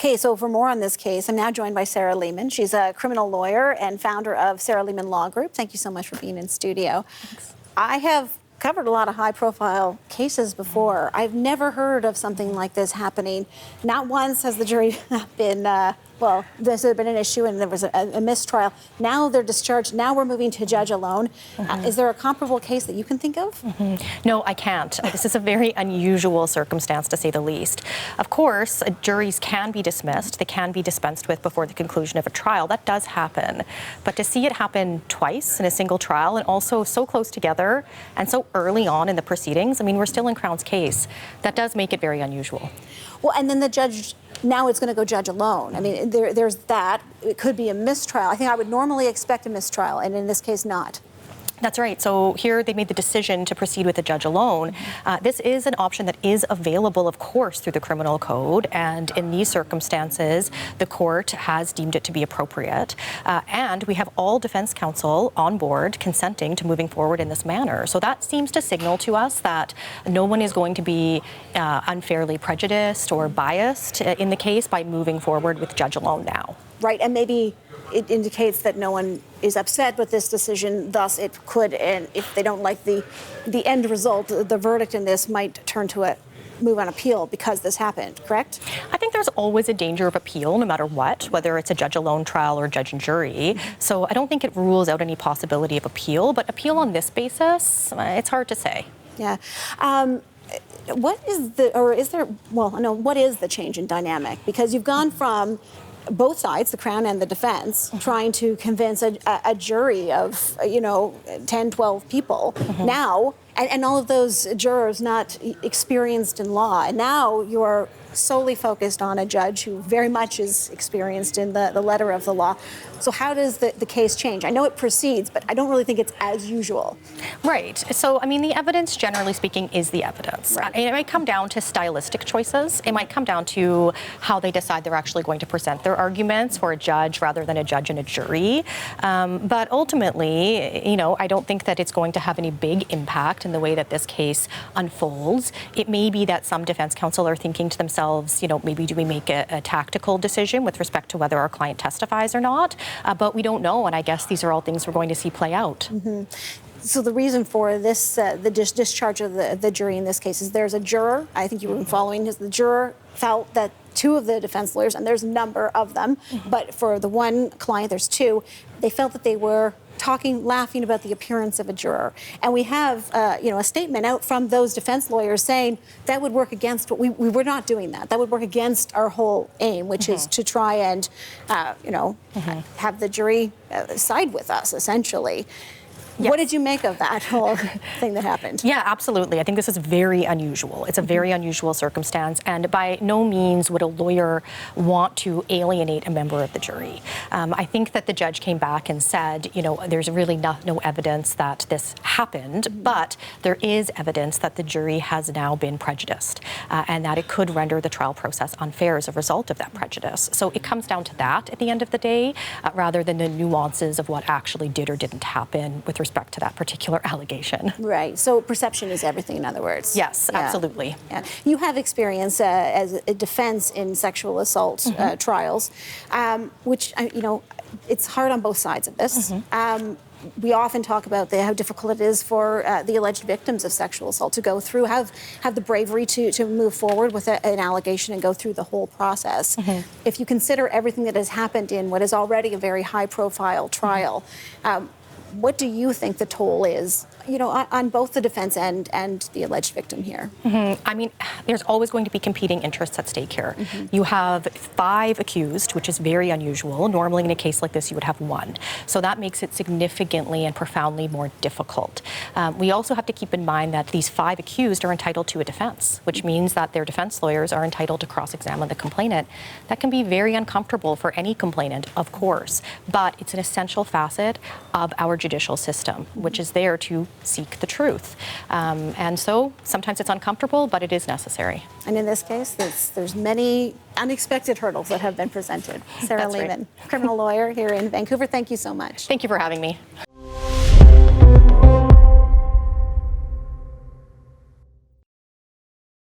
Okay, so for more on this case, I'm now joined by Sarah Leamon. She's a criminal lawyer and founder of Sarah Leamon Law Group. Thank you so much for being in studio. Thanks. I have covered a lot of high-profile cases before. I've never heard of something like this happening. Not once has the jury been, well, this has been an issue and there was a mistrial. Now they're discharged. Now we're moving to judge alone. Is there a comparable case that you can think of? No, I can't. This is a very unusual circumstance, to say the least. Of course, juries can be dismissed. They can be dispensed with before the conclusion of a trial. That does happen. But to see it happen twice in a single trial and also so close together and so early on in the proceedings, I mean, we're still in Crown's case. That does make it very unusual. Well, and then the judge, now it's going to go judge alone. I mean, there's that. It could be a mistrial. I think I would normally expect a mistrial, and in this case, not. That's right. So here they made the decision to proceed with the judge alone. This is an option that is available, of course, through the criminal code. And in these circumstances, the court has deemed it to be appropriate. And we have all defense counsel on board consenting to moving forward in this manner. So that seems to signal to us that no one is going to be unfairly prejudiced or biased in the case by moving forward with judge alone now. Right. And maybe it indicates that no one is upset with this decision. Thus, it could, and if they don't like the end result, the verdict in this might turn to a move on appeal because this happened, correct? I think there's always a danger of appeal, no matter what, whether it's a judge alone trial or judge and jury. So I don't think it rules out any possibility of appeal, but appeal on this basis, it's hard to say. Yeah. What is the change in dynamic? Because you've gone from both sides, the Crown and the defense, trying to convince a jury of, 10, 12 people now, and all of those jurors not experienced in law. And now you're solely focused on a judge who very much is experienced in the letter of the law. So how does the case change? I know it proceeds, but I don't really think it's as usual. Right. So, I mean, the evidence, generally speaking, is the evidence. Right. It might come down to stylistic choices. It might come down to how they decide they're actually going to present their arguments for a judge rather than a judge and a jury. But ultimately, I don't think that it's going to have any big impact in the way that this case unfolds. It may be that some defense counsel are thinking to themselves, maybe do we make a tactical decision with respect to whether our client testifies or not? But we don't know, and I guess these are all things we're going to see play out. So the reason for this, the discharge of the jury in this case, is there's a juror, I think you've been following, the juror felt that two of the defense lawyers, and there's a number of them, but for the one client, there's two, they felt that they were laughing about the appearance of a juror. And we have, a statement out from those defense lawyers saying that would work against what we were not doing that. That would work against our whole aim, which is to try and, have the jury side with us, essentially. Yes. What did you make of that whole thing that happened? Yeah, absolutely. I think this is very unusual. It's a very unusual circumstance, and by no means would a lawyer want to alienate a member of the jury. I think that the judge came back and said, there's really no evidence that this happened, but there is evidence that the jury has now been prejudiced, and that it could render the trial process unfair as a result of that prejudice. So it comes down to that at the end of the day, rather than the nuances of what actually did or didn't happen with respect to that particular allegation. Right. So perception is everything, in other words. Yes, absolutely. Yeah. You have experience as a defense in sexual assault trials, which, it's hard on both sides of this. We often talk about how difficult it is for the alleged victims of sexual assault to go through, have the bravery to move forward with an allegation and go through the whole process. If you consider everything that has happened in what is already a very high-profile trial, what do you think the toll is, on both the defense and the alleged victim here? I mean, there's always going to be competing interests at stake here. You have 5 accused, which is very unusual. Normally in a case like this, you would have 1. So that makes it significantly and profoundly more difficult. We also have to keep in mind that these 5 accused are entitled to a defense, which means that their defense lawyers are entitled to cross-examine the complainant. That can be very uncomfortable for any complainant, of course, but it's an essential facet of our judicial system, which is there to seek the truth. And so sometimes it's uncomfortable, but it is necessary. And in this case, there's many unexpected hurdles that have been presented. Sarah Leamon, criminal lawyer here in Vancouver, thank you so much. Thank you for having me.